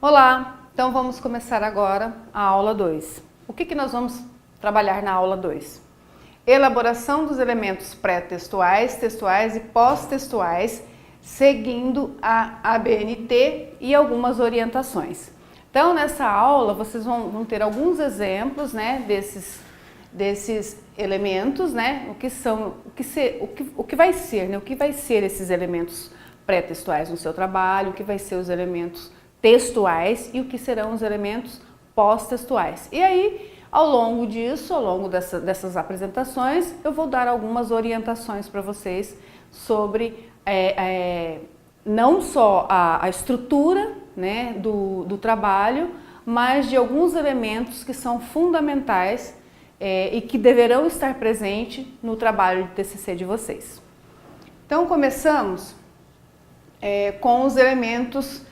Olá, então vamos começar agora a aula 2. O que nós vamos trabalhar na aula 2? Elaboração dos elementos pré-textuais, textuais e pós-textuais, seguindo a ABNT e algumas orientações. Então, nessa aula, vocês vão ter alguns exemplos, né, desses elementos, né, o que vai ser esses elementos pré-textuais no seu trabalho, o que vai ser os elementos textuais e o que serão os elementos pós-textuais. E aí, ao longo dessas apresentações, eu vou dar algumas orientações para vocês sobre não só a estrutura, né, do trabalho, mas de alguns elementos que são fundamentais e que deverão estar presentes no trabalho de TCC de vocês. Então, começamos com os elementos,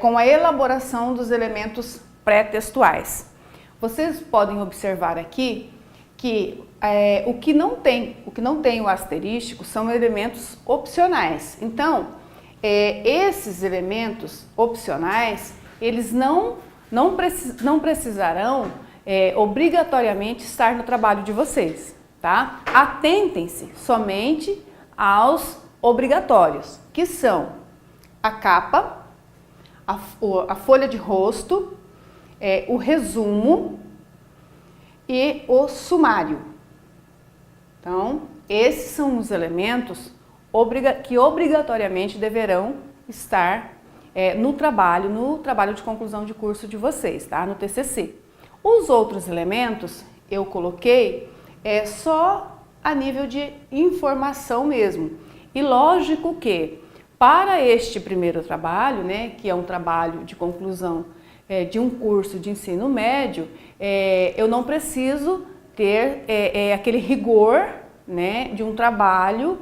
com a elaboração dos elementos pré-textuais. Vocês podem observar aqui que o que não tem o asterístico são elementos opcionais. Então, esses elementos opcionais, eles não precisarão obrigatoriamente estar no trabalho de vocês, tá? Atentem-se somente aos obrigatórios, que são a capa, a folha de rosto, o resumo e o sumário. Então, esses são os elementos que obrigatoriamente deverão estar no trabalho de conclusão de curso de vocês, tá? No TCC. Os outros elementos eu coloquei só a nível de informação mesmo. E lógico que para este primeiro trabalho, né, que é um trabalho de conclusão de um curso de ensino médio, eu não preciso ter aquele rigor, né, de um trabalho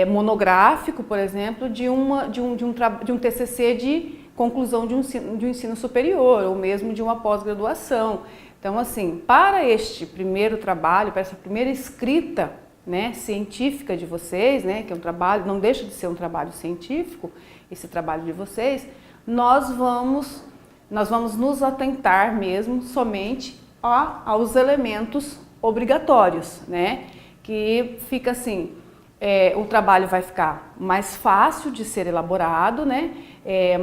monográfico, por exemplo, de um TCC de conclusão de um ensino superior, ou mesmo de uma pós-graduação. Então, assim, para este primeiro trabalho, para essa primeira escrita, né, científica de vocês, né, que é um trabalho, não deixa de ser um trabalho científico, esse trabalho de vocês, nós vamos nos atentar mesmo somente aos elementos obrigatórios, né, que fica assim, o trabalho vai ficar mais fácil de ser elaborado, né,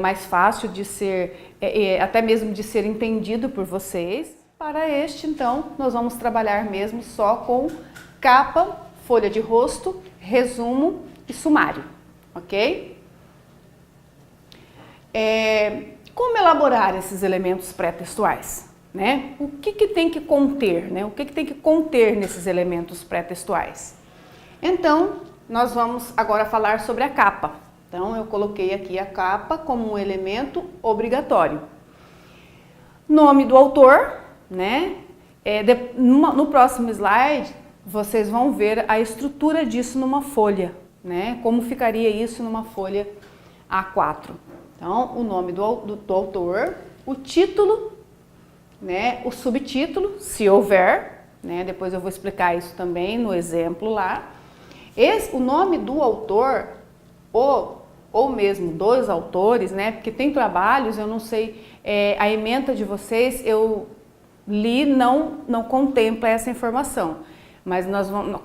mais fácil de ser, até mesmo de ser entendido por vocês. Para este, então, nós vamos trabalhar mesmo só com capa, folha de rosto, resumo e sumário, ok? Como elaborar esses elementos pré-textuais, né? O que tem que conter, né? O que tem que conter nesses elementos pré-textuais? Então, nós vamos agora falar sobre a capa. Então, eu coloquei aqui a capa como um elemento obrigatório. Nome do autor, né? No próximo slide, vocês vão ver a estrutura disso numa folha, né? Como ficaria isso numa folha A4. Então, o nome do autor, o título, né? O subtítulo, se houver, né? Depois eu vou explicar isso também no exemplo lá. O nome do autor, ou mesmo dos autores, né? Porque tem trabalhos, eu não sei, a ementa de vocês, eu li, não contempla essa informação. Mas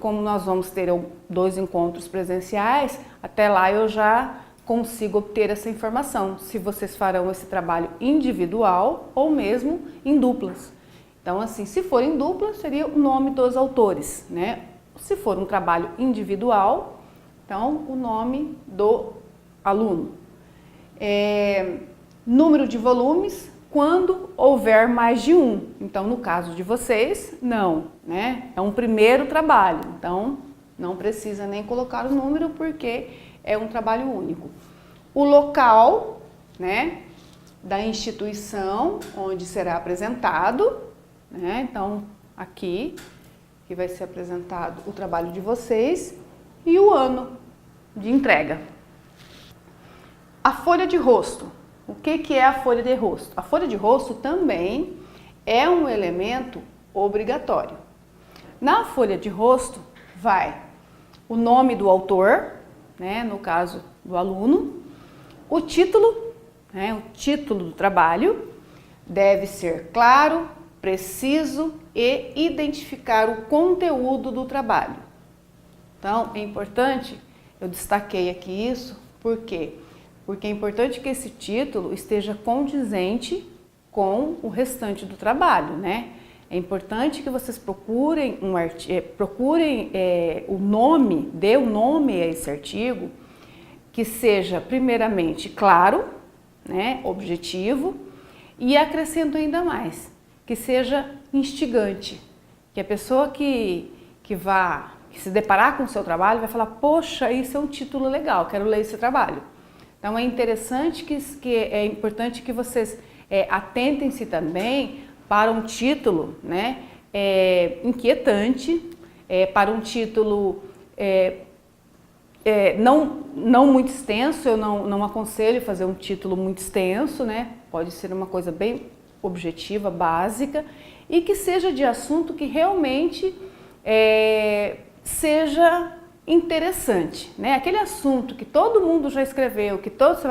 como nós vamos ter 2 encontros presenciais, até lá eu já consigo obter essa informação, se vocês farão esse trabalho individual ou mesmo em duplas. Então, assim, se for em dupla, seria o nome dos autores, né? Se for um trabalho individual, então o nome do aluno. Número de volumes, quando houver mais de um. Então, no caso de vocês, não, né? É um primeiro trabalho, então não precisa nem colocar o número porque é um trabalho único. O local, né, da instituição onde será apresentado, né? Então, aqui que vai ser apresentado o trabalho de vocês e o ano de entrega. A folha de rosto. O que é a folha de rosto? A folha de rosto também é um elemento obrigatório. Na folha de rosto vai o nome do autor, né, no caso do aluno, o título, né, o título do trabalho, Deve ser claro, preciso e identificar o conteúdo do trabalho. Então, é importante, eu destaquei aqui isso, por quê? Porque é importante que esse título esteja condizente com o restante do trabalho, né? É importante que vocês procurem o nome, dê o nome a esse artigo, que seja primeiramente claro, né, objetivo, e acrescento ainda mais, que seja instigante, que a pessoa que se deparar com o seu trabalho vai falar, poxa, isso é um título legal, quero ler esse trabalho. Então é interessante é importante que vocês atentem-se também para um título, né, inquietante, para um título não muito extenso. Eu não aconselho fazer um título muito extenso, né? Pode ser uma coisa bem objetiva, básica, e que seja de assunto que realmente seja interessante, né? Aquele assunto que todo mundo já escreveu, que você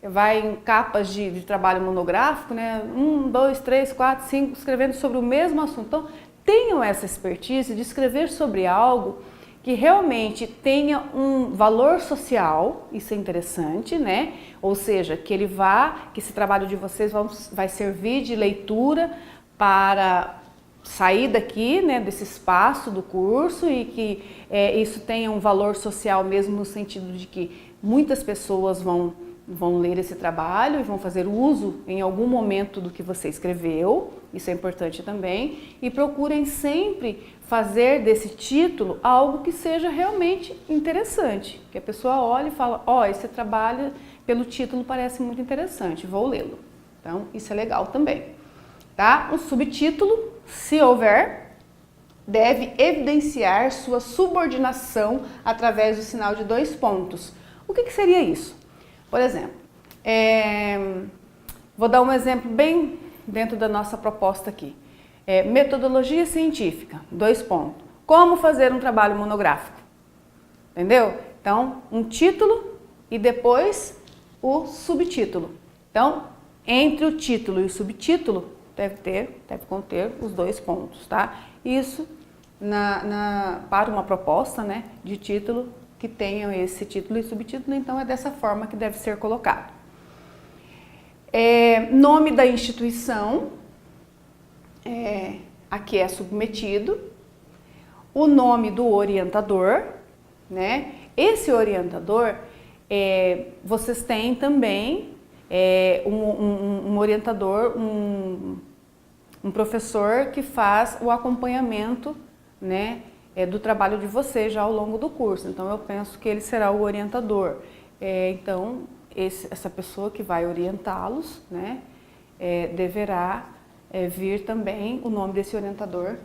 vai em capas de trabalho monográfico, né? 1, 2, 3, 4, 5, escrevendo sobre o mesmo assunto. Então, tenham essa expertise de escrever sobre algo que realmente tenha um valor social, isso é interessante, né? Ou seja, que esse trabalho de vocês vai servir de leitura para sair daqui, né, desse espaço do curso, e que isso tenha um valor social mesmo, no sentido de que muitas pessoas vão ler esse trabalho e vão fazer uso em algum momento do que você escreveu, isso é importante também, e procurem sempre fazer desse título algo que seja realmente interessante, que a pessoa olhe e fala, esse trabalho pelo título parece muito interessante, vou lê-lo. Então isso é legal também, tá? O subtítulo, se houver, deve evidenciar sua subordinação através do sinal de 2 pontos. O que seria isso? Por exemplo, vou dar um exemplo bem dentro da nossa proposta aqui. Metodologia científica, 2 pontos. Como fazer um trabalho monográfico? Entendeu? Então, um título e depois o subtítulo. Então, entre o título e o subtítulo, deve conter os 2 pontos, tá? Isso para uma proposta, né, de título que tenham esse título e subtítulo, então é dessa forma que deve ser colocado. Nome da instituição a que é submetido, o nome do orientador, né? Esse orientador, vocês têm também um orientador, um professor que faz o acompanhamento, né, do trabalho de vocês já ao longo do curso. Então eu penso que ele será o orientador. Então essa pessoa que vai orientá-los, né, deverá vir também o nome desse orientador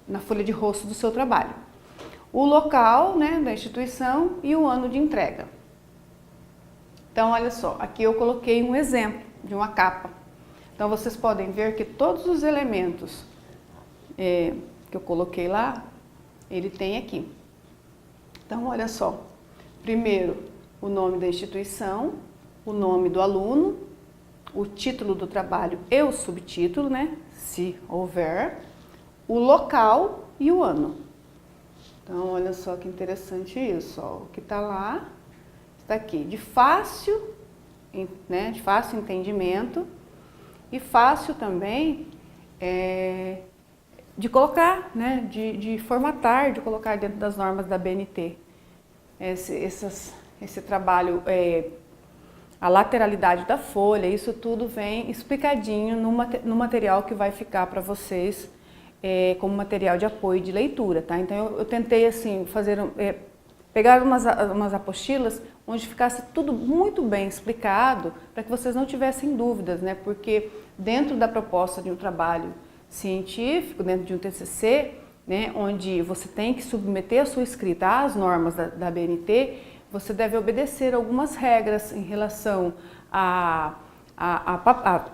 na folha de rosto do seu trabalho. O local, né, da instituição e o ano de entrega. Então olha só, aqui eu coloquei um exemplo de uma capa. Então vocês podem ver que todos os elementos que eu coloquei lá, ele tem aqui. Então olha só, primeiro o nome da instituição, o nome do aluno, o título do trabalho e o subtítulo, né, se houver, o local e o ano. Então olha só que interessante isso, ó, o que está lá está aqui, de fácil entendimento e fácil também de colocar, né, de formatar, de colocar dentro das normas da BNT. Esse trabalho, a lateralidade da folha, isso tudo vem explicadinho no material que vai ficar para vocês como material de apoio de leitura, tá? Então eu tentei assim pegar umas apostilas onde ficasse tudo muito bem explicado para que vocês não tivessem dúvidas, né? Porque dentro da proposta de um trabalho científico, dentro de um TCC, né, onde você tem que submeter a sua escrita às normas da BNT, você deve obedecer algumas regras em relação a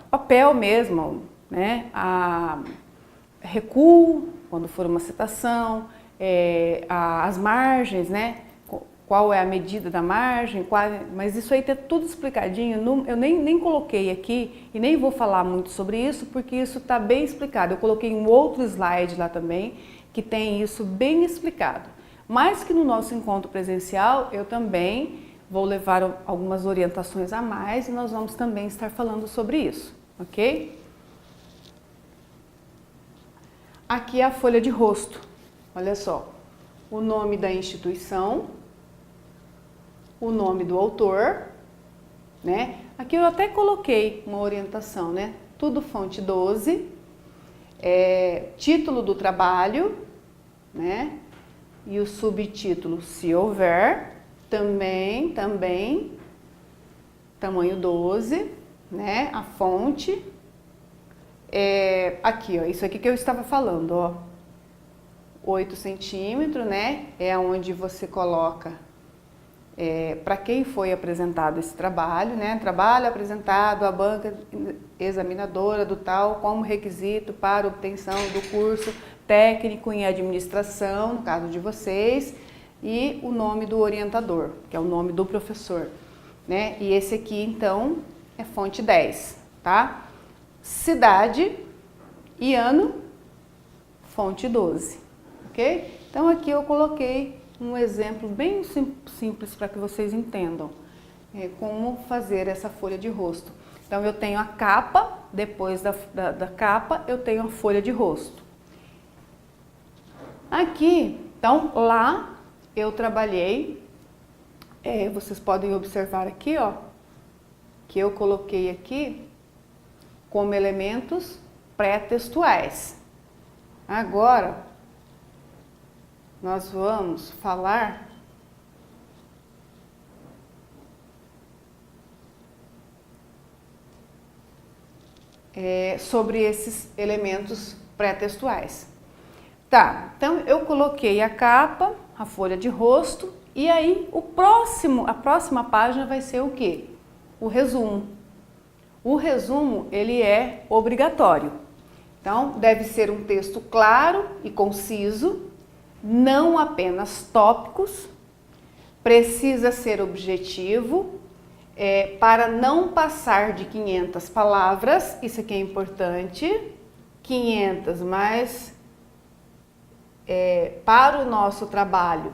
papel mesmo, né, a recuo, quando for uma citação, as margens, né, qual é a medida da margem, mas isso aí tá tudo explicadinho, eu nem coloquei aqui e nem vou falar muito sobre isso, porque isso está bem explicado. Eu coloquei um outro slide lá também, que tem isso bem explicado. Mas que no nosso encontro presencial, eu também vou levar algumas orientações a mais e nós vamos também estar falando sobre isso, ok? Aqui é a folha de rosto, olha só, o nome da instituição, o nome do autor, né? Aqui eu até coloquei uma orientação, né? Tudo fonte 12, título do trabalho, né? E o subtítulo, se houver, também, tamanho 12, né? A fonte, aqui, ó, isso aqui que eu estava falando, ó, 8 centímetros, né? É onde você coloca para quem foi apresentado esse trabalho, né? Trabalho apresentado à banca examinadora do tal como requisito para obtenção do curso técnico em administração, no caso de vocês, e o nome do orientador, que é o nome do professor, né? E esse aqui, então, é fonte 10, tá? Cidade e ano, fonte 12, ok? Então, aqui eu coloquei um exemplo bem simples para que vocês entendam como fazer essa folha de rosto. Então, eu tenho a capa, depois da capa, eu tenho a folha de rosto. Aqui, então, lá eu trabalhei, vocês podem observar aqui, ó, que eu coloquei aqui como elementos pré-textuais. Agora, nós vamos falar sobre esses elementos pré-textuais. Tá, então eu coloquei a capa, a folha de rosto, e aí a próxima página vai ser o quê? O resumo. O resumo, ele é obrigatório. Então, deve ser um texto claro e conciso, não apenas tópicos, precisa ser objetivo, para não passar de 500 palavras, isso aqui é importante, 500, mas para o nosso trabalho,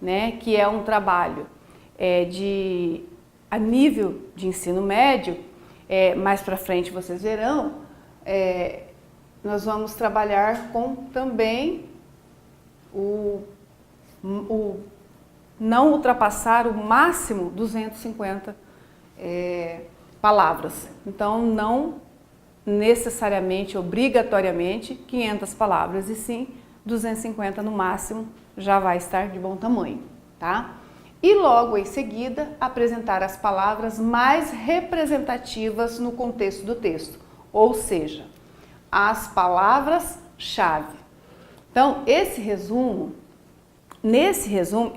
né, que é um trabalho a nível de ensino médio, mais para frente vocês verão, nós vamos trabalhar com também não ultrapassar o máximo 250 palavras. Então, não necessariamente, obrigatoriamente, 500 palavras, e sim 250 no máximo já vai estar de bom tamanho, tá? E logo em seguida, apresentar as palavras mais representativas no contexto do texto, ou seja, as palavras-chave. Então, nesse resumo,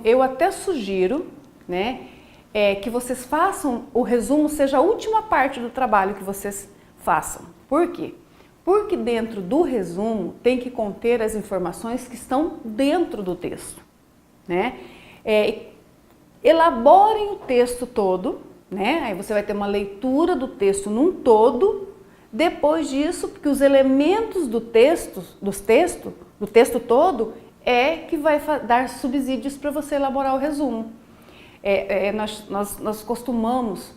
eu até sugiro, né, que vocês façam, o resumo seja a última parte do trabalho que vocês façam. Por quê? Porque dentro do resumo tem que conter as informações que estão dentro do texto, né? Elaborem o texto todo, né? Aí você vai ter uma leitura do texto num todo. Depois disso, porque os elementos do texto todo, que vai dar subsídios para você elaborar o resumo. Nós costumamos,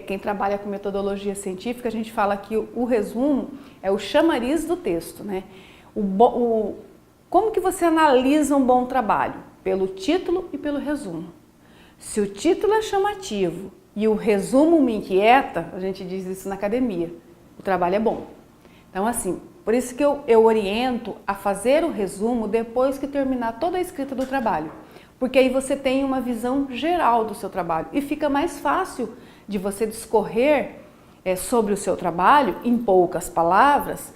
quem trabalha com metodologia científica, a gente fala que o resumo é o chamariz do texto, né? Como que você analisa um bom trabalho? Pelo título e pelo resumo. Se o título é chamativo e o resumo me inquieta, a gente diz isso na academia, o trabalho é bom. Então, assim, por isso que eu oriento a fazer o resumo depois que terminar toda a escrita do trabalho. Porque aí você tem uma visão geral do seu trabalho e fica mais fácil de você discorrer sobre o seu trabalho em poucas palavras,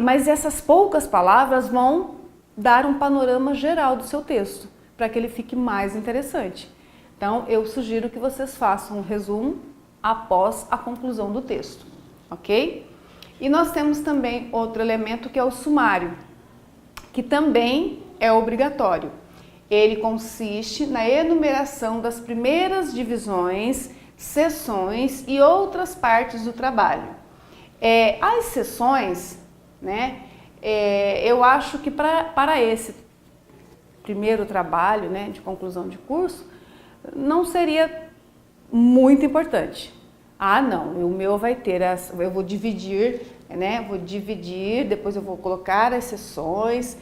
mas essas poucas palavras vão dar um panorama geral do seu texto, para que ele fique mais interessante. Então, eu sugiro que vocês façam um resumo após a conclusão do texto, ok? E nós temos também outro elemento que é o sumário, que também é obrigatório. ele consiste na enumeração das primeiras divisões, seções e outras partes do trabalho. As seções, né, eu acho que para esse primeiro trabalho, né, de conclusão de curso, não seria muito importante. Ah, não, o meu vai ter, eu vou dividir, né, depois eu vou colocar as seções,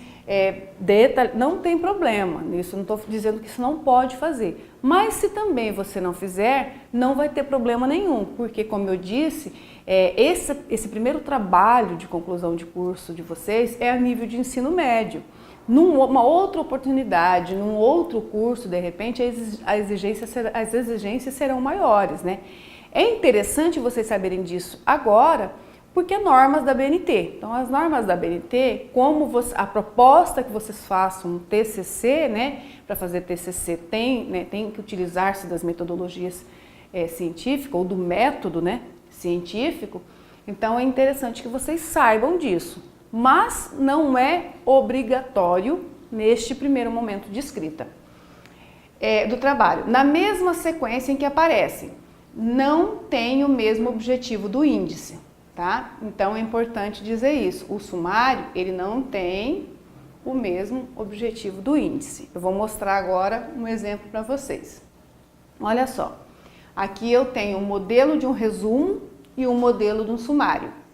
não tem problema, isso não estou dizendo que isso não pode fazer, mas se também você não fizer, não vai ter problema nenhum, porque como eu disse, esse primeiro trabalho de conclusão de curso de vocês é a nível de ensino médio. Numa outra oportunidade, num outro curso, de repente, as exigências serão maiores, né? É interessante vocês saberem disso agora, porque é normas da BNT. Então, as normas da BNT, a proposta que vocês façam um TCC, né? Para fazer TCC tem que utilizar-se das metodologias científicas ou do método, né, científico. Então, é interessante que vocês saibam disso. Mas não é obrigatório neste primeiro momento de escrita do trabalho. Na mesma sequência em que aparece, não tem o mesmo objetivo do índice, tá? Então é importante dizer isso. O sumário, ele não tem o mesmo objetivo do índice. Eu vou mostrar agora um exemplo para vocês. Olha só, aqui eu tenho um modelo de um resumo e um modelo de um sumário.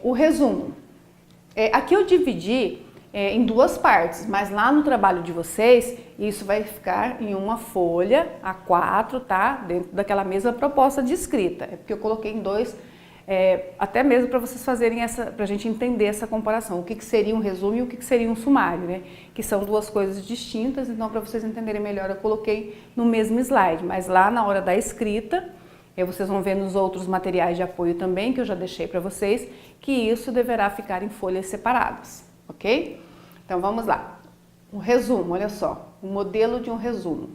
O resumo. Aqui eu dividi em duas partes, mas lá no trabalho de vocês, isso vai ficar em uma folha A4, tá? Dentro daquela mesma proposta de escrita. É porque eu coloquei em dois, até mesmo para vocês fazerem para a gente entender essa comparação. O que seria um resumo e o que seria um sumário, né? Que são duas coisas distintas, então para vocês entenderem melhor eu coloquei no mesmo slide, mas lá na hora da escrita, vocês vão ver nos outros materiais de apoio também, que eu já deixei para vocês, que isso deverá ficar em folhas separadas, ok? Então vamos lá. Um resumo, olha só, o modelo de um resumo.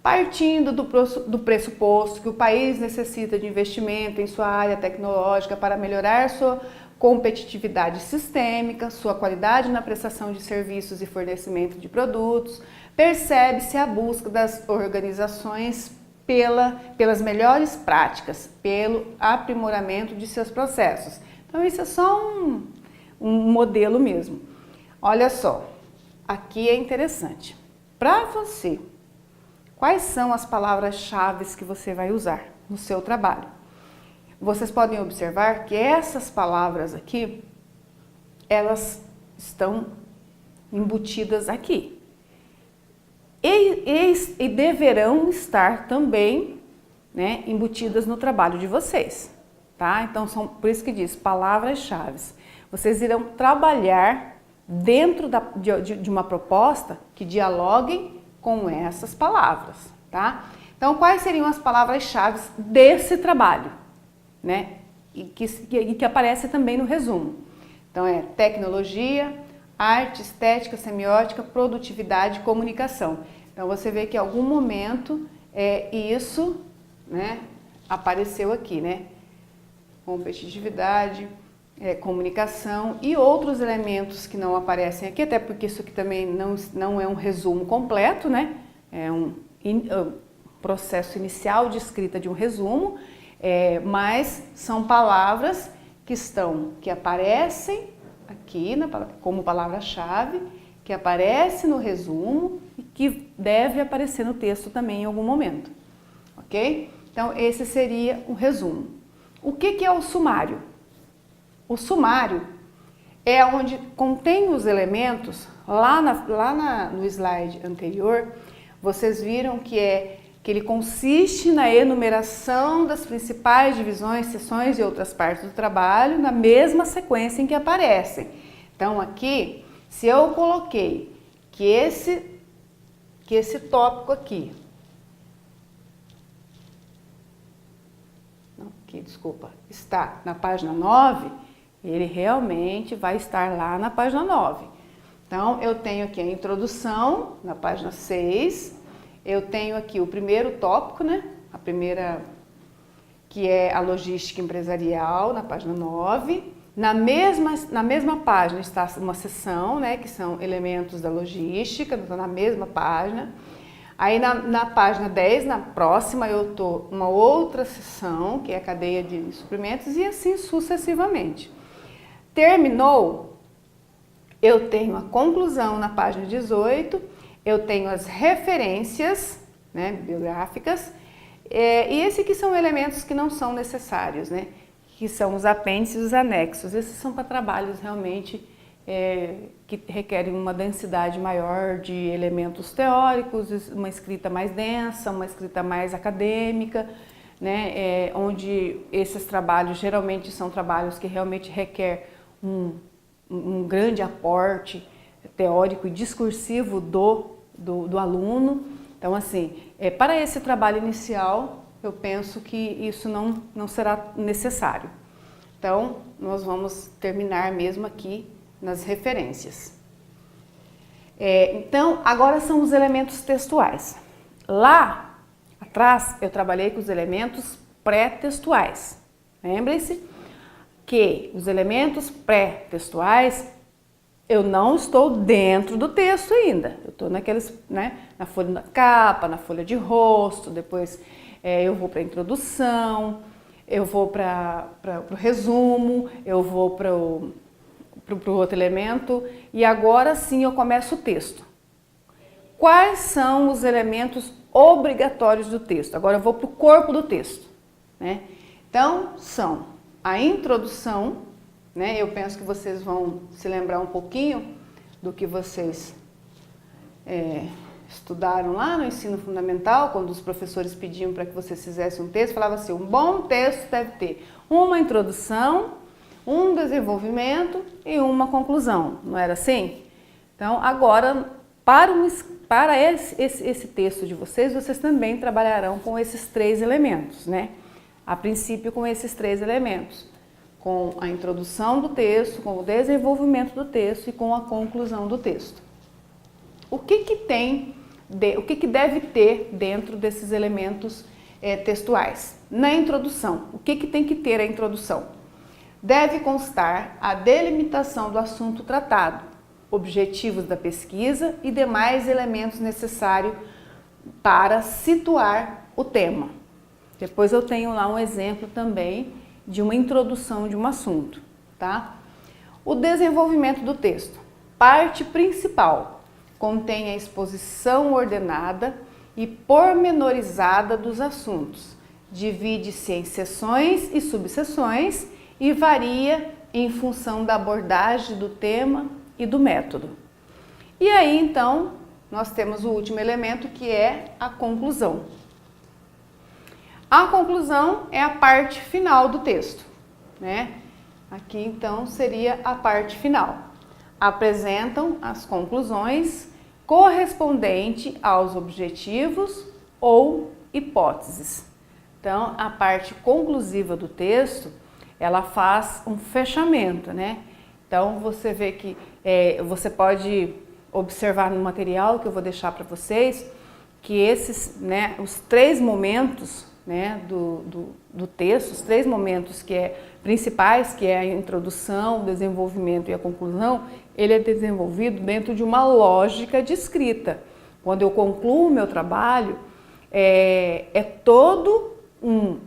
Partindo do pressuposto que o país necessita de investimento em sua área tecnológica para melhorar sua competitividade sistêmica, sua qualidade na prestação de serviços e fornecimento de produtos, percebe-se a busca das organizações pelas melhores práticas, pelo aprimoramento de seus processos. Então isso é só um modelo mesmo. Olha só, aqui é interessante. Para você, quais são as palavras-chave que você vai usar no seu trabalho? Vocês podem observar que essas palavras aqui, elas estão embutidas aqui. E deverão estar também, né, embutidas no trabalho de vocês, tá? Então, por isso que diz palavras-chave. Vocês irão trabalhar dentro de uma proposta que dialoguem com essas palavras, tá? Então, quais seriam as palavras-chave desse trabalho, né? E que aparece também no resumo. Então, tecnologia, arte, estética, semiótica, produtividade e comunicação. Então, você vê que em algum momento isso, né, apareceu aqui, né? Competitividade, comunicação e outros elementos que não aparecem aqui, até porque isso aqui também não é um resumo completo, né? É um processo inicial de escrita de um resumo, mas são palavras que aparecem aqui como palavra-chave, que aparece no resumo e que deve aparecer no texto também em algum momento, ok? Então, esse seria o resumo. O que é o sumário? O sumário é onde contém os elementos, no slide anterior, vocês viram que ele consiste na enumeração das principais divisões, seções e outras partes do trabalho na mesma sequência em que aparecem. Então aqui, se eu coloquei que esse tópico aqui, está na página 9, ele realmente vai estar lá na página 9. Então eu tenho aqui a introdução na página 6, eu tenho aqui o primeiro tópico, né? Que é a logística empresarial, na página 9. Na mesma página está uma seção, né, que são elementos da logística, então na mesma página. Aí na página 10, na próxima, eu estou uma outra seção, que é a cadeia de suprimentos, e assim sucessivamente. Terminou, eu tenho a conclusão na página 18, eu tenho as referências, né, bibliográficas, e esses que são elementos que não são necessários, né, que são os apêndices e os anexos. Esses são para trabalhos realmente que requerem uma densidade maior de elementos teóricos, uma escrita mais densa, uma escrita mais acadêmica, né, onde esses trabalhos geralmente são trabalhos que realmente requerem um grande aporte teórico e discursivo do aluno. Então, assim, para esse trabalho inicial, eu penso que isso não será necessário. Então, nós vamos terminar mesmo aqui nas referências. Então, agora são os elementos textuais. Lá atrás, eu trabalhei com os elementos pré-textuais. Lembrem-se que os elementos pré-textuais, eu não estou dentro do texto ainda. Eu estou naqueles, né, na folha da capa, na folha de rosto, depois eu vou para a introdução, eu vou para o resumo, eu vou para o outro elemento, e agora sim eu começo o texto. Quais são os elementos obrigatórios do texto? Agora eu vou para o corpo do texto, né? Então, são a introdução, né? Eu penso que vocês vão se lembrar um pouquinho do que vocês estudaram lá no ensino fundamental, quando os professores pediam para que vocês fizessem um texto, falava assim, um bom texto deve ter uma introdução, um desenvolvimento e uma conclusão, não era assim? Então, agora, para esse texto de vocês, vocês também trabalharão com esses 3 elementos, né? A princípio, com esses 3 elementos, com a introdução do texto, com o desenvolvimento do texto e com a conclusão do texto. O que que deve ter dentro desses elementos textuais? Na introdução, o que tem que ter a introdução? Deve constar a delimitação do assunto tratado, objetivos da pesquisa e demais elementos necessários para situar o tema. Depois eu tenho lá um exemplo também de uma introdução de um assunto, tá? O desenvolvimento do texto. Parte principal. Contém a exposição ordenada e pormenorizada dos assuntos. Divide-se em seções e subseções e varia em função da abordagem do tema e do método. E aí, então, nós temos o último elemento, que é a conclusão. A conclusão é a parte final do texto, né? Aqui, então, seria a parte final. Apresentam as conclusões correspondentes aos objetivos ou hipóteses. Então, a parte conclusiva do texto, ela faz um fechamento, né? Então, você vê que você pode observar no material que eu vou deixar para vocês, que esses, né, os 3 momentos, né, do texto, os 3 momentos principais, que é a introdução, o desenvolvimento e a conclusão, ele é desenvolvido dentro de uma lógica de escrita. Quando eu concluo o meu trabalho, é todo um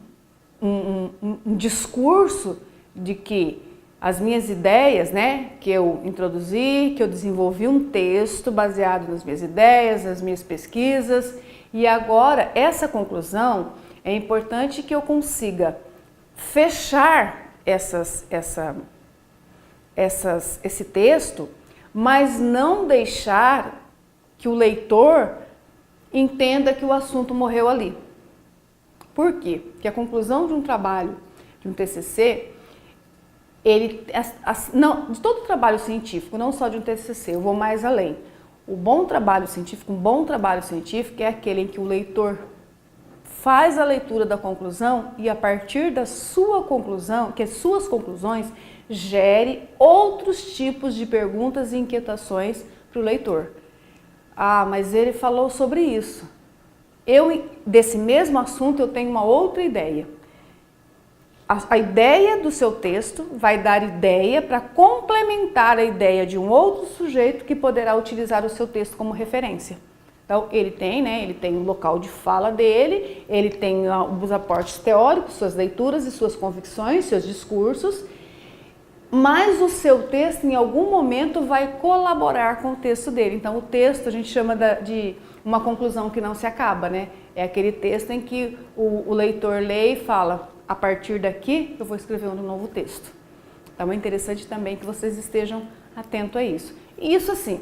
discurso de que as minhas ideias, né, que eu introduzi, que eu desenvolvi um texto baseado nas minhas ideias, nas minhas pesquisas, e agora essa conclusão é importante que eu consiga fechar esse texto, mas não deixar que o leitor entenda que o assunto morreu ali. Por quê? Porque a conclusão de um trabalho, de um TCC, de todo trabalho científico, não só de um TCC, eu vou mais além. Um bom trabalho científico é aquele em que o leitor faz a leitura da conclusão e a partir da sua conclusão, que as suas conclusões gere outros tipos de perguntas e inquietações para o leitor. Ah, mas ele falou sobre isso. Desse mesmo assunto, eu tenho uma outra ideia. a ideia do seu texto vai dar ideia para complementar a ideia de um outro sujeito que poderá utilizar o seu texto como referência. Então, ele tem o local de fala dele, ele tem os aportes teóricos, suas leituras e suas convicções, seus discursos, mas o seu texto, em algum momento, vai colaborar com o texto dele. Então, o texto a gente chama de uma conclusão que não se acaba, né? É aquele texto em que o leitor lê e fala, a partir daqui eu vou escrever um novo texto. Então, é interessante também que vocês estejam atentos a isso. E isso, assim,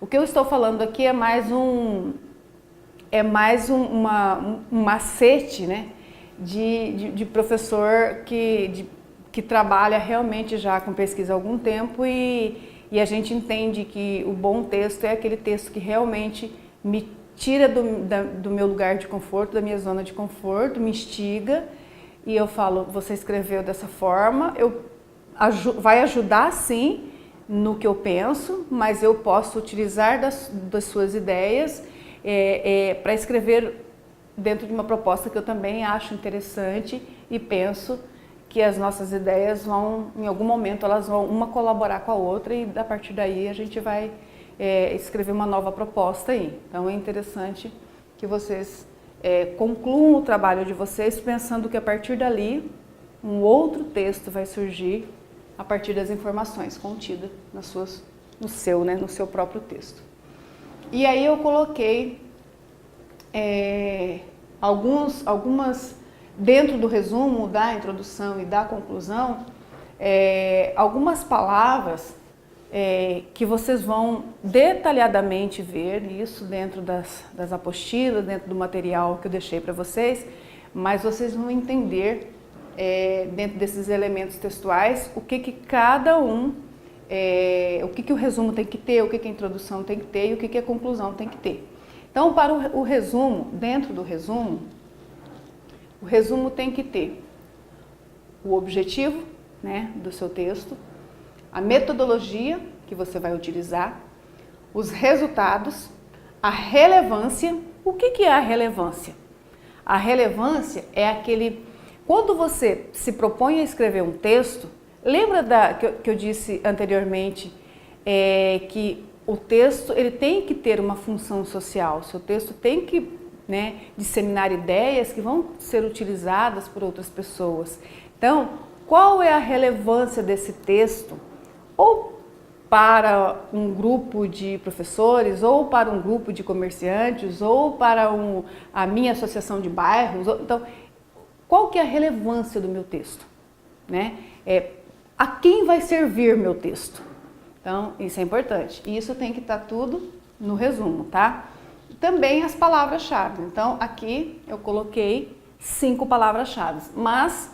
o que eu estou falando aqui é mais um macete, né, de professor que trabalha realmente já com pesquisa há algum tempo e a gente entende que o bom texto é aquele texto que realmente me tira do meu lugar de conforto, da minha zona de conforto, me instiga e eu falo, você escreveu dessa forma, vai ajudar sim no que eu penso, mas eu posso utilizar das suas ideias para escrever dentro de uma proposta que eu também acho interessante e penso que as nossas ideias vão, em algum momento, elas vão uma colaborar com a outra e a partir daí a gente vai escrever uma nova proposta aí. Então é interessante que vocês concluam o trabalho de vocês pensando que a partir dali um outro texto vai surgir a partir das informações contidas no seu próprio texto. E aí eu coloquei algumas, dentro do resumo, da introdução e da conclusão, algumas palavras que vocês vão detalhadamente ver isso dentro das apostilas, dentro do material que eu deixei para vocês, mas vocês vão entender dentro desses elementos textuais o que cada um, o que o resumo tem que ter, o que a introdução tem que ter e o que a conclusão tem que ter. Então, para o resumo, dentro do resumo, o resumo tem que ter o objetivo, né, do seu texto, a metodologia que você vai utilizar, os resultados, a relevância. O que é a relevância? A relevância é aquele... Quando você se propõe a escrever um texto, lembra que eu disse anteriormente que o texto ele tem que ter uma função social, o seu texto tem que, né, disseminar ideias que vão ser utilizadas por outras pessoas. Então, qual é a relevância desse texto? Ou para um grupo de professores, ou para um grupo de comerciantes, ou para a minha associação de bairros. Então, qual que é a relevância do meu texto? Né? A quem vai servir meu texto? Então, isso é importante. E isso tem que estar tudo no resumo, tá? Também as palavras-chave. Então, aqui eu coloquei 5 palavras-chave. Mas,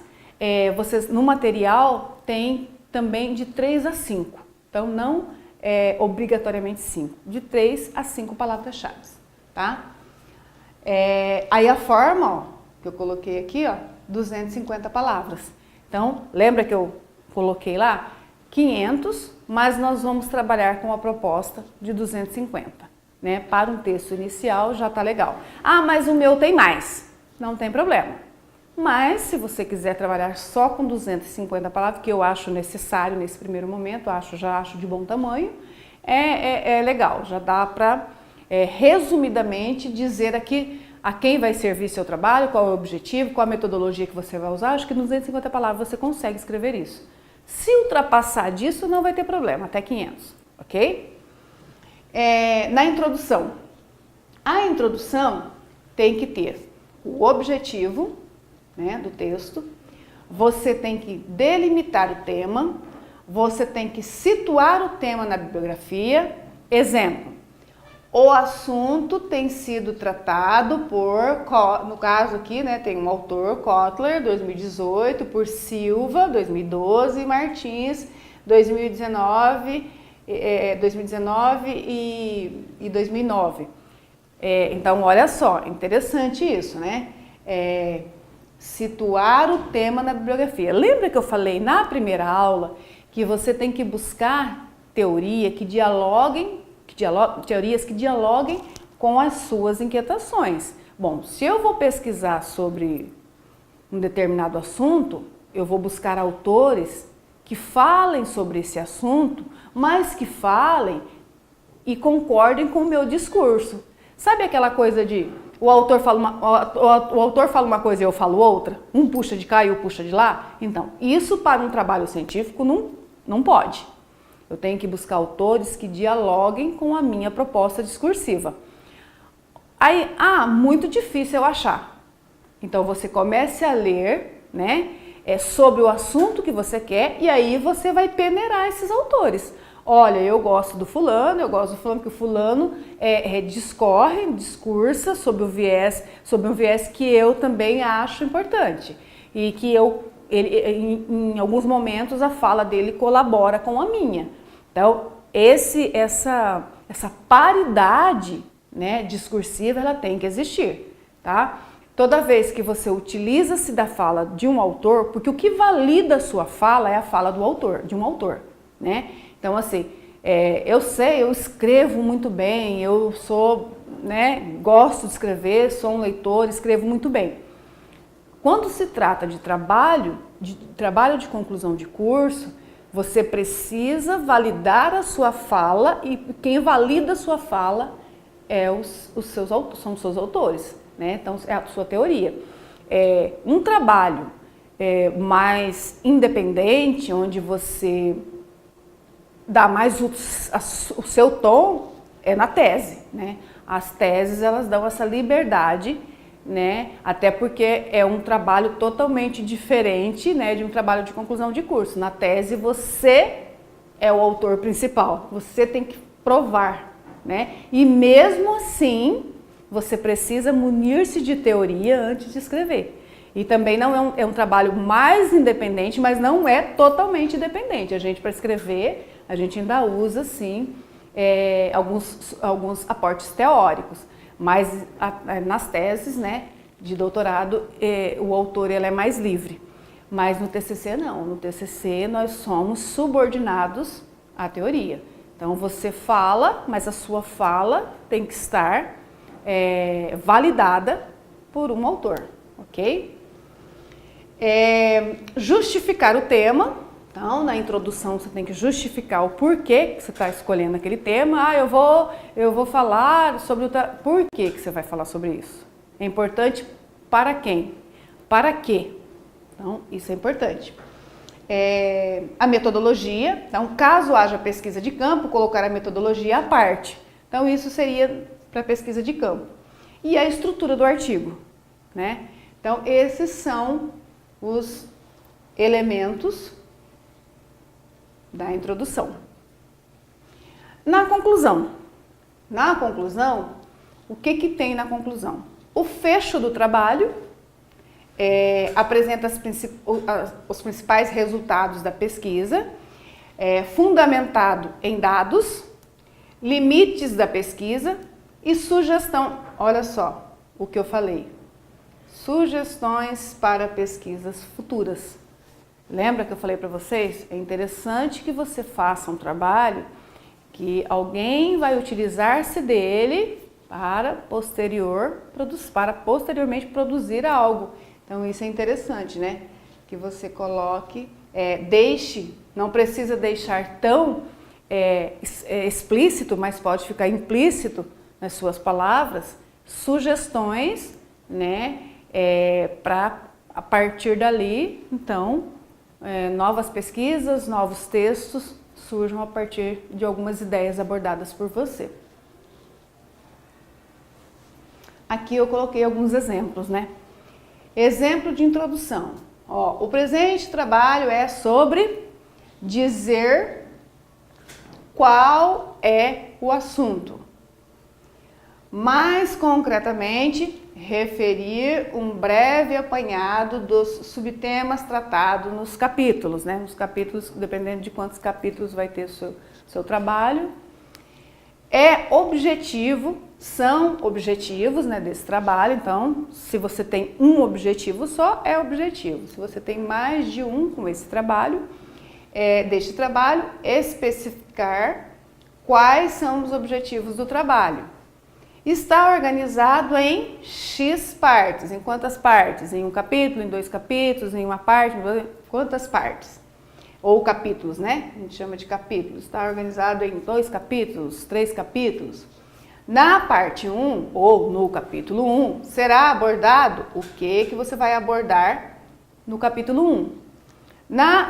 vocês no material tem também de 3 a 5. Então, não obrigatoriamente 5. De 3 a 5 palavras-chave, tá? Aí a forma, ó, que eu coloquei aqui, ó, 250 palavras. Então, lembra que eu coloquei lá 500, mas nós vamos trabalhar com a proposta de 250, né? Para um texto inicial já tá legal. Ah, mas o meu tem mais. Não tem problema. Mas, se você quiser trabalhar só com 250 palavras, que eu acho necessário nesse primeiro momento, já acho de bom tamanho, é legal. Já dá para, resumidamente, dizer aqui a quem vai servir seu trabalho, qual é o objetivo, qual a metodologia que você vai usar. Acho que 250 palavras você consegue escrever isso. Se ultrapassar disso, não vai ter problema, até 500, ok? Na introdução. A introdução tem que ter o objetivo, né, do texto, você tem que delimitar o tema, você tem que situar o tema na bibliografia. Exemplo, o assunto tem sido tratado por, no caso aqui, né, tem um autor, Kotler, 2018, por Silva, 2012, Martins, 2019 e 2009. Então, olha só, interessante isso, né? Situar o tema na bibliografia. Lembra que eu falei na primeira aula que você tem que buscar teorias que dialoguem com as suas inquietações. Bom, se eu vou pesquisar sobre um determinado assunto, eu vou buscar autores que falem sobre esse assunto, mas que falem e concordem com o meu discurso. Sabe aquela coisa de o autor fala uma coisa e eu falo outra? Um puxa de cá e eu puxa de lá? Então, isso para um trabalho científico não pode. Eu tenho que buscar autores que dialoguem com a minha proposta discursiva. Aí, muito difícil eu achar. Então, você comece a ler, né, sobre o assunto que você quer e aí você vai peneirar esses autores. Olha, eu gosto do fulano, porque o fulano discursa sobre um viés que eu também acho importante e que em alguns momentos a fala dele colabora com a minha. Então, essa paridade, né, discursiva, ela tem que existir, tá? Toda vez que você utiliza-se da fala de um autor, porque o que valida a sua fala é a fala do autor, de um autor, né? Então, assim, eu escrevo muito bem, eu sou, né, gosto de escrever, sou um leitor, escrevo muito bem. Quando se trata de trabalho de conclusão de curso, você precisa validar a sua fala e quem valida a sua fala são os seus autores, né? Então, é a sua teoria. Um trabalho mais independente, onde você dá mais o seu tom, é na tese, né? As teses, elas dão essa liberdade, né? Até porque é um trabalho totalmente diferente, né, de um trabalho de conclusão de curso. Na tese, você é o autor principal, você tem que provar, né? E mesmo assim, você precisa munir-se de teoria antes de escrever. E também não é um trabalho mais independente, mas não é totalmente independente. A gente, para escrever, a gente ainda usa, sim, alguns aportes teóricos. Mas nas teses, né, de doutorado, o autor ele é mais livre. Mas no TCC não. No TCC nós somos subordinados à teoria. Então você fala, mas a sua fala tem que estar validada por um autor, ok? Justificar o tema. Então, na introdução você tem que justificar o porquê que você está escolhendo aquele tema. Eu vou falar sobre por que você vai falar sobre isso. É importante para quem? Para quê? Então, isso é importante. A metodologia. Então, caso haja pesquisa de campo, colocar a metodologia à parte. Então, isso seria para pesquisa de campo. E a estrutura do artigo, né? Então, esses são os elementos da introdução. Na conclusão, o que tem na conclusão? O fecho do trabalho apresenta os principais resultados da pesquisa, fundamentado em dados, limites da pesquisa e sugestão. Olha só o que eu falei. Sugestões para pesquisas futuras. Lembra que eu falei para vocês? É interessante que você faça um trabalho que alguém vai utilizar-se dele para posteriormente produzir algo. Então isso é interessante, né? Que você coloque, não precisa deixar tão explícito, mas pode ficar implícito nas suas palavras, sugestões, né? Para a partir dali, então, novas pesquisas, novos textos surjam a partir de algumas ideias abordadas por você. Aqui eu coloquei alguns exemplos, né? Exemplo de introdução. O presente trabalho é sobre dizer qual é o assunto. Mais concretamente, referir um breve apanhado dos subtemas tratados nos capítulos, né? Nos capítulos, dependendo de quantos capítulos vai ter o seu trabalho. São objetivos, né, desse trabalho. Então, se você tem um objetivo só, é objetivo. Se você tem mais de um com esse trabalho, deste trabalho, especificar quais são os objetivos do trabalho. Está organizado em X partes. Em quantas partes? Em um capítulo, em 2 capítulos, em uma parte? quantas partes? Ou capítulos, né? A gente chama de capítulos. Está organizado em 2 capítulos, 3 capítulos. Na parte 1, ou no capítulo 1, será abordado o que você vai abordar no capítulo 1.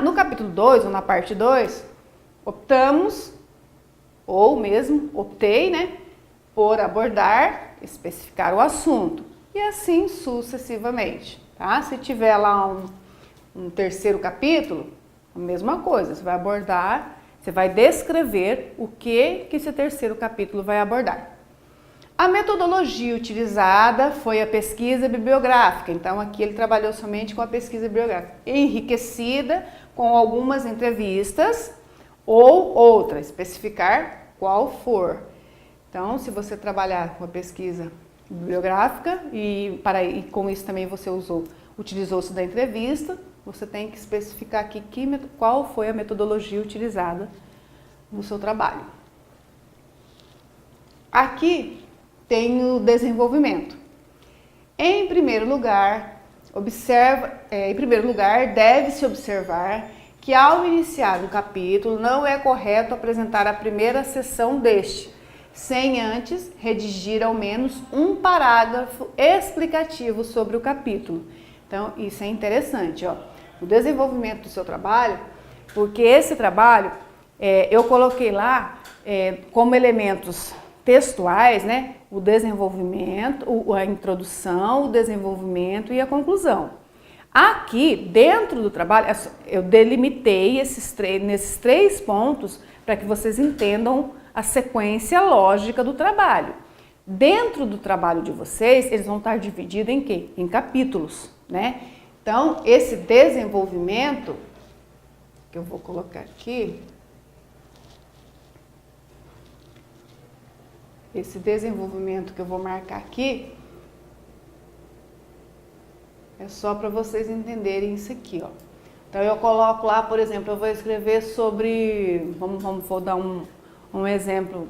No capítulo 2, ou na parte 2, optamos, ou mesmo optei, né, por abordar, especificar o assunto. E assim sucessivamente, tá? Se tiver lá um terceiro capítulo, a mesma coisa, você vai abordar, você vai descrever o que esse terceiro capítulo vai abordar. A metodologia utilizada foi a pesquisa bibliográfica, então aqui ele trabalhou somente com a pesquisa bibliográfica, enriquecida com algumas entrevistas ou outra, especificar qual for. Então, se você trabalhar com a pesquisa bibliográfica e com isso também você utilizou-se da entrevista, você tem que especificar aqui qual foi a metodologia utilizada no seu trabalho. Aqui tem o desenvolvimento. Em primeiro lugar, deve-se observar que ao iniciar um capítulo não é correto apresentar a primeira seção deste, sem antes redigir ao menos um parágrafo explicativo sobre o capítulo. Então, isso é interessante, ó, o desenvolvimento do seu trabalho, porque esse trabalho eu coloquei lá como elementos textuais, né? O desenvolvimento, a introdução, o desenvolvimento e a conclusão. Aqui, dentro do trabalho, eu delimitei nesses 3 pontos para que vocês entendam a sequência lógica do trabalho. Dentro do trabalho de vocês, eles vão estar divididos em quê? Em capítulos, né? Então, esse desenvolvimento, que eu vou colocar aqui, esse desenvolvimento que eu vou marcar aqui, é só para vocês entenderem isso aqui, ó. Então, eu coloco lá, por exemplo, eu vou escrever sobre, vou dar um exemplo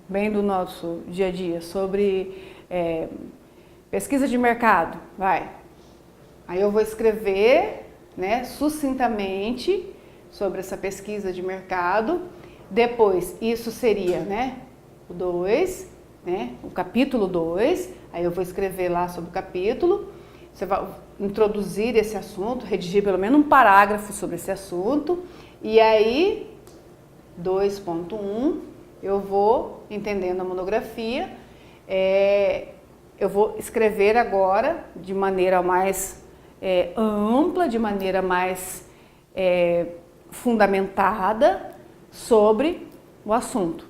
bem do nosso dia a dia, sobre pesquisa de mercado, vai. Aí eu vou escrever, né, sucintamente sobre essa pesquisa de mercado. Depois, isso seria, né, o 2, né, o capítulo 2. Aí eu vou escrever lá sobre o capítulo. Você vai introduzir esse assunto, redigir pelo menos um parágrafo sobre esse assunto. E aí, 2.1, eu vou, entendendo a monografia, eu vou escrever agora de maneira mais ampla, de maneira mais fundamentada sobre o assunto.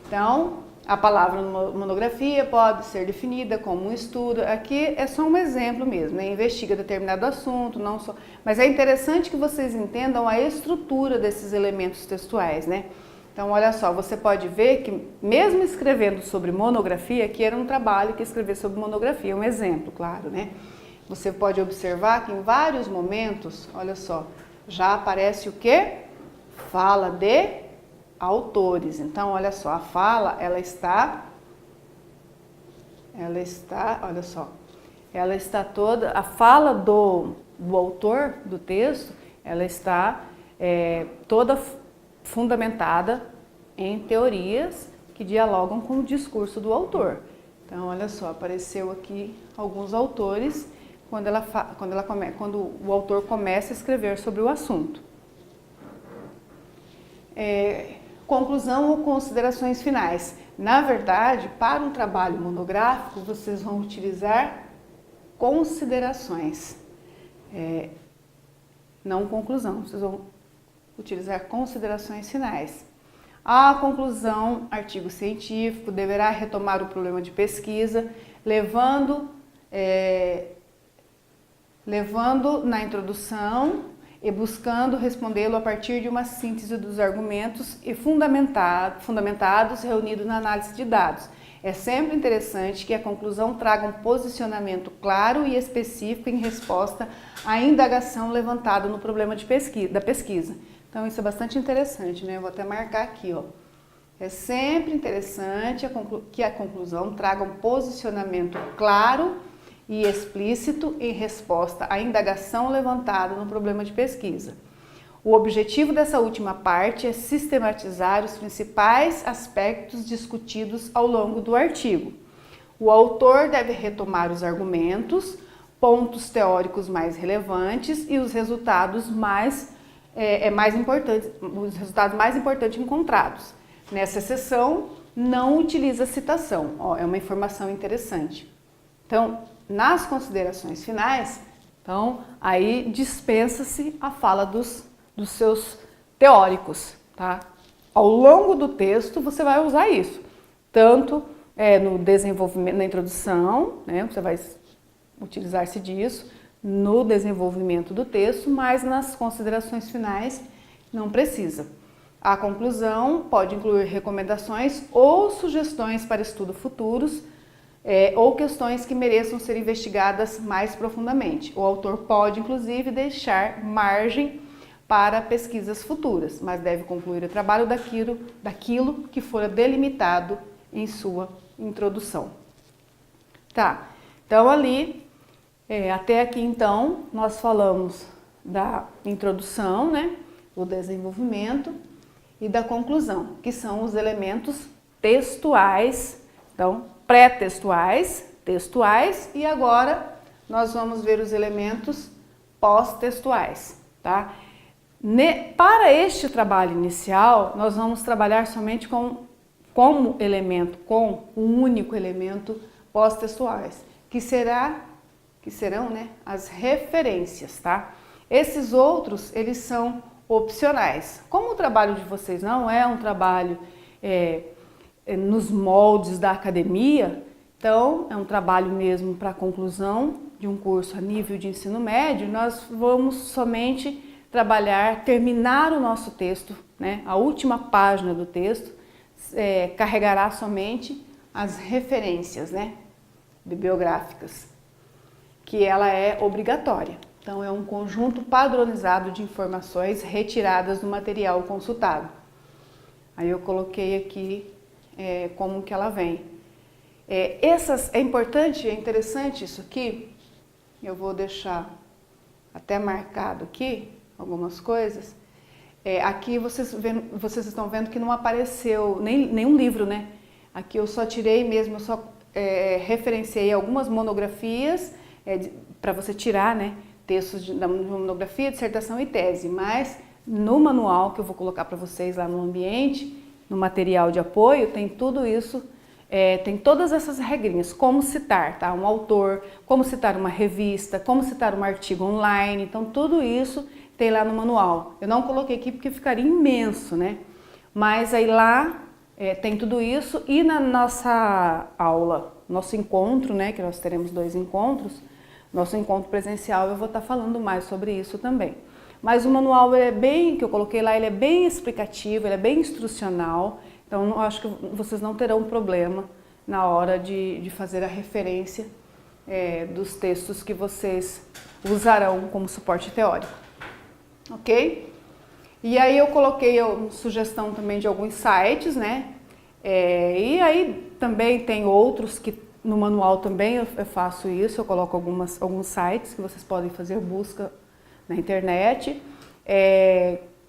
Então, a palavra monografia pode ser definida como um estudo. Aqui é só um exemplo mesmo, né? Investiga determinado assunto, não só. Mas é interessante que vocês entendam a estrutura desses elementos textuais, né? Então, olha só, você pode ver que mesmo escrevendo sobre monografia, aqui era um trabalho que escrever sobre monografia, um exemplo, claro, né? Você pode observar que em vários momentos, olha só, já aparece o quê? Fala de autores. Então, olha só, a fala, ela está, olha só, ela está toda, a fala do autor do texto, ela está toda fundamentada em teorias que dialogam com o discurso do autor. Então, olha só, apareceu aqui alguns autores quando o autor começa a escrever sobre o assunto. Conclusão ou considerações finais. Na verdade, para um trabalho monográfico, vocês vão utilizar considerações, não conclusão, vocês vão utilizar considerações finais. A conclusão, artigo científico, deverá retomar o problema de pesquisa, levando na introdução e buscando respondê-lo a partir de uma síntese dos argumentos e fundamentados reunidos na análise de dados. É sempre interessante que a conclusão traga um posicionamento claro e específico em resposta à indagação levantada no problema da pesquisa. Então, isso é bastante interessante, né? Eu vou até marcar aqui, ó. É sempre interessante que a conclusão traga um posicionamento claro e explícito em resposta à indagação levantada no problema de pesquisa. O objetivo dessa última parte é sistematizar os principais aspectos discutidos ao longo do artigo. O autor deve retomar os argumentos, pontos teóricos mais relevantes e os resultados mais importantes encontrados. Nessa seção, não utiliza citação. É uma informação interessante. Então, nas considerações finais, aí dispensa-se a fala dos seus teóricos, tá? Ao longo do texto, você vai usar isso. Tanto no desenvolvimento, na introdução, né? Você vai utilizar-se disso no desenvolvimento do texto, mas nas considerações finais não precisa. A conclusão pode incluir recomendações ou sugestões para estudos futuros ou questões que mereçam ser investigadas mais profundamente. O autor pode, inclusive, deixar margem para pesquisas futuras, mas deve concluir o trabalho daquilo que for delimitado em sua introdução. Tá, então ali, até aqui então, nós falamos da introdução, né, o desenvolvimento e da conclusão, que são os elementos textuais, então pré-textuais, textuais, e agora nós vamos ver os elementos pós-textuais, tá? Para este trabalho inicial, nós vamos trabalhar somente com um único elemento pós-textuais, que serão, né, as referências, tá? Esses outros, eles são opcionais. Como o trabalho de vocês não é um trabalho nos moldes da academia, então é um trabalho mesmo para a conclusão de um curso a nível de ensino médio, nós vamos somente terminar o nosso texto, né? A última página do texto carregará somente as referências, né, bibliográficas, que ela é obrigatória. Então é um conjunto padronizado de informações retiradas do material consultado. Aí eu coloquei aqui como que ela vem. É importante, é interessante isso aqui, eu vou deixar até marcado aqui algumas coisas. Aqui vocês estão vendo que não apareceu nenhum livro, né? Aqui eu só tirei mesmo, eu só referenciei algumas monografias para você tirar, né, textos da monografia, dissertação e tese, mas no manual que eu vou colocar para vocês lá no ambiente, no material de apoio, tem tudo isso, tem todas essas regrinhas, como citar, tá? Um autor, como citar uma revista, como citar um artigo online, então tudo isso tem lá no manual. Eu não coloquei aqui porque ficaria imenso, né? Mas aí lá tem tudo isso e na nossa aula, nosso encontro, né, que nós teremos 2 encontros, nosso encontro presencial, eu vou estar falando mais sobre isso também. Mas o manual que eu coloquei lá, ele é bem explicativo, ele é bem instrucional, então eu acho que vocês não terão problema na hora de fazer a referência dos textos que vocês usarão como suporte teórico. Ok? E aí eu coloquei sugestão também de alguns sites, né? E aí também tem outros que no manual também eu faço isso, eu coloco alguns sites que vocês podem fazer busca na internet.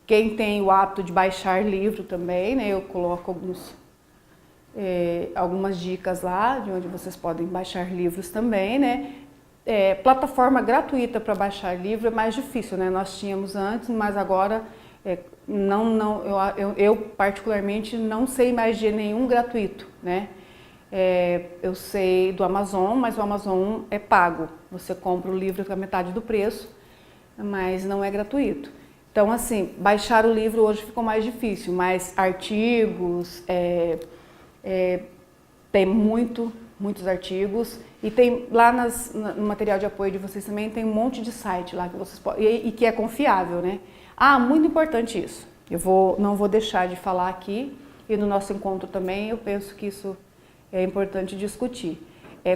Quem tem o hábito de baixar livro também, né? Eu coloco algumas dicas lá de onde vocês podem baixar livros também, né? Plataforma gratuita para baixar livro é mais difícil, né? Nós tínhamos antes, mas agora eu particularmente não sei mais de nenhum gratuito, né? Eu sei do Amazon, mas o Amazon é pago. Você compra o livro com a metade do preço, mas não é gratuito. Então, assim, baixar o livro hoje ficou mais difícil, mas artigos, tem muitos artigos e tem lá no material de apoio de vocês também tem um monte de site lá que vocês podem, e que é confiável, né? Muito importante isso. Não vou deixar de falar aqui e no nosso encontro também eu penso que isso é importante discutir.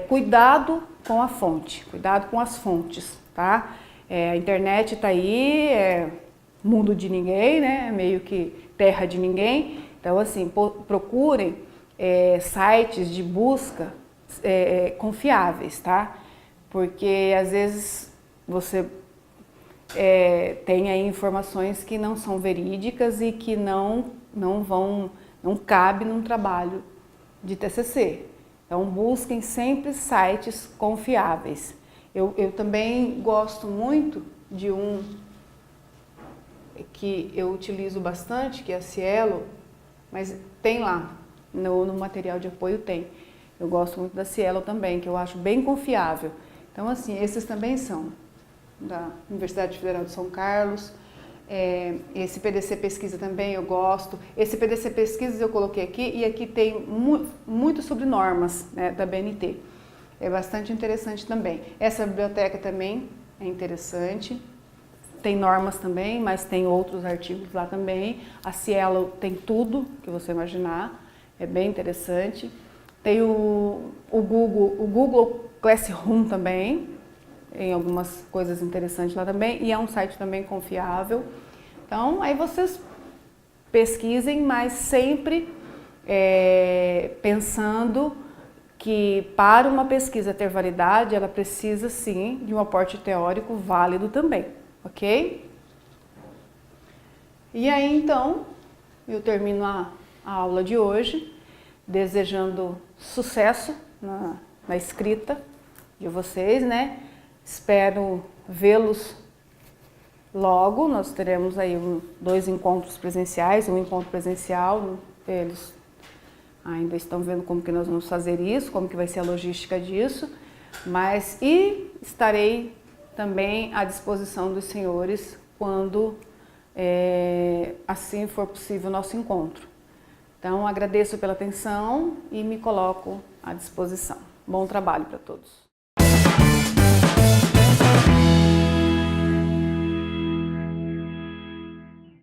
Cuidado com a fonte, cuidado com as fontes, tá? A internet está aí, mundo de ninguém, né? Meio que terra de ninguém. Então, assim, procurem sites de busca confiáveis, tá? porque às vezes você tem aí informações que não são verídicas e que não cabe num trabalho de TCC. Então busquem sempre sites confiáveis. Eu também gosto muito de um que eu utilizo bastante, que é a Cielo, mas tem lá, no material de apoio tem. Eu gosto muito da Cielo também, que eu acho bem confiável. Então assim, esses também são da Universidade Federal de São Carlos. Esse PDC Pesquisa também eu gosto. Esse PDC Pesquisas eu coloquei aqui, e aqui tem muito sobre normas, né, da BNT. É bastante interessante também. Essa biblioteca também é interessante. Tem normas também, mas tem outros artigos lá também. A Cielo tem tudo que você imaginar, é bem interessante. Tem o Google Classroom também, tem algumas coisas interessantes lá também, e é um site também confiável. Então, aí vocês pesquisem, mas sempre pensando que para uma pesquisa ter validade, ela precisa sim de um aporte teórico válido também, ok? E aí então, eu termino a aula de hoje, desejando sucesso na escrita de vocês, né? Espero vê-los logo. Nós teremos aí 2 encontros presenciais, um encontro presencial. Eles ainda estão vendo como que nós vamos fazer isso, como que vai ser a logística disso, e estarei também à disposição dos senhores quando assim for possível o nosso encontro. Então agradeço pela atenção e me coloco à disposição. Bom trabalho para todos.